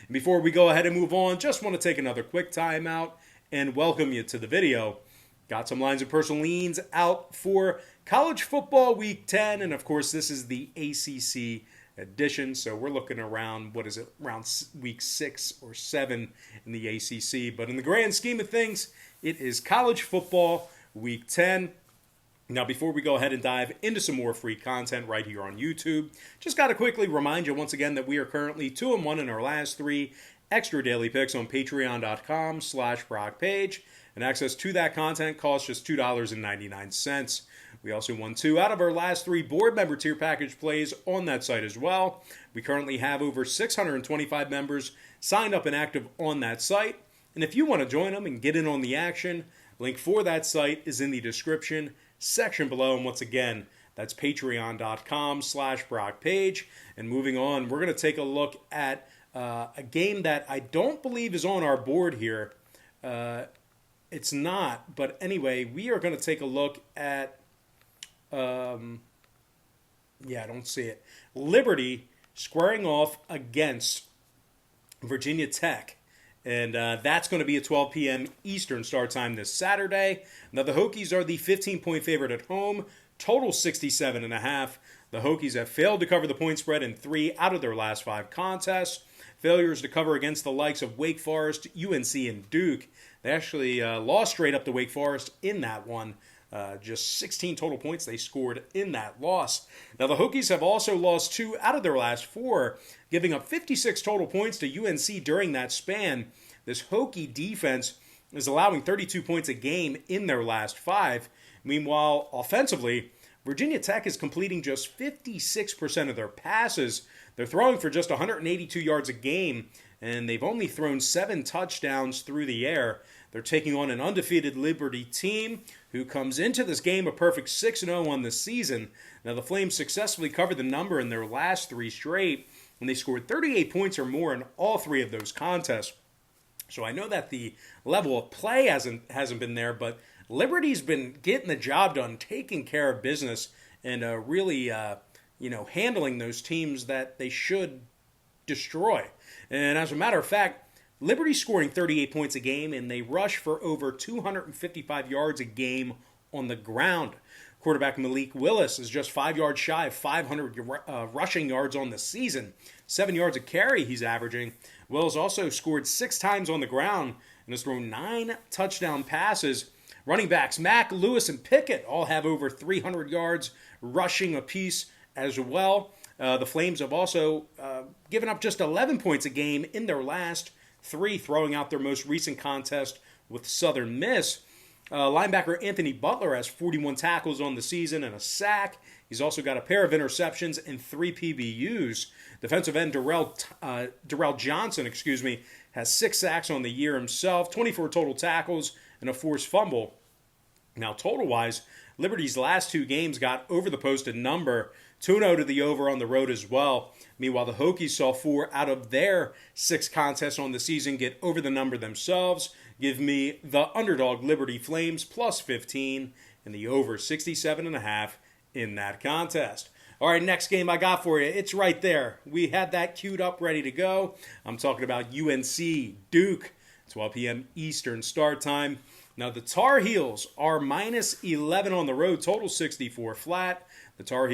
And before we go ahead and move on, just want to take another quick time out and welcome you to the video. Got some lines of personal leans out for college football week 10, and of course this is the ACC edition, so we're looking around, around week 6 or 7 in the ACC, but in the grand scheme of things, it is college football week 10. Now, before we go ahead and dive into some more free content right here on YouTube, just got to quickly remind you once again that we are currently 2-1 in our last 3 extra daily picks on patreon.com/BrockPage, and access to that content costs just $2.99. We also won 2 out of our last 3 board member tier package plays on that site as well. We currently have over 625 members signed up and active on that site, and if you want to join them and get in on the action, link for that site is in the description section below. And once again, that's patreon.com/BrockPage. And moving on, we're going to take a look at a game that I don't believe is on our board here. It's not, but anyway, we are going to take a look at, I don't see it. Liberty squaring off against Virginia Tech. And that's going to be at 12 p.m. Eastern start time this Saturday. Now, the Hokies are the 15-point favorite at home, total 67.5. The Hokies have failed to cover the point spread in 3 out of their last 5 contests. Failures to cover against the likes of Wake Forest, UNC, and Duke. They actually lost straight up to Wake Forest in that one. Just 16 total points they scored in that loss. Now, the Hokies have also lost 2 out of their last 4, giving up 56 total points to UNC during that span. This Hokie defense is allowing 32 points a game in their last 5. Meanwhile, offensively, Virginia Tech is completing just 56% of their passes. They're throwing for just 182 yards a game, and they've only thrown 7 touchdowns through the air. They're taking on an undefeated Liberty team who comes into this game a perfect 6-0 on the season. Now, the Flames successfully covered the number in their last 3 straight, and they scored 38 points or more in all 3 of those contests. So I know that the level of play hasn't been there, but Liberty's been getting the job done, taking care of business, and really handling those teams that they should destroy. And as a matter of fact, Liberty's scoring 38 points a game, and they rush for over 255 yards a game on the ground. Quarterback Malik Willis is just 5 yards shy of 500 rushing yards on the season. 7 yards a carry he's averaging. Willis also scored 6 times on the ground and has thrown 9 touchdown passes. Running backs Mack, Lewis, and Pickett all have over 300 yards rushing apiece as well. The Flames have also given up just 11 points a game in their last 3, throwing out their most recent contest with Southern Miss. Linebacker Anthony Butler has 41 tackles on the season and a sack. He's also got a pair of interceptions and 3 PBUs. Defensive end Darrell Johnson, has 6 sacks on the year himself, 24 total tackles, and a forced fumble. Now, total-wise, Liberty's last 2 games got over the posted number, 2-0 to the over on the road as well. Meanwhile, the Hokies saw 4 out of their 6 contests on the season get over the number themselves. Give me the Underdog Liberty Flames plus 15 and the over 67.5 in that contest. All right, next game I got for you. It's right there. We had that queued up, ready to go. I'm talking about UNC Duke, 12 p.m. Eastern start time. Now, the Tar Heels are minus 11 on the road, total 64 flat. The Tar Heels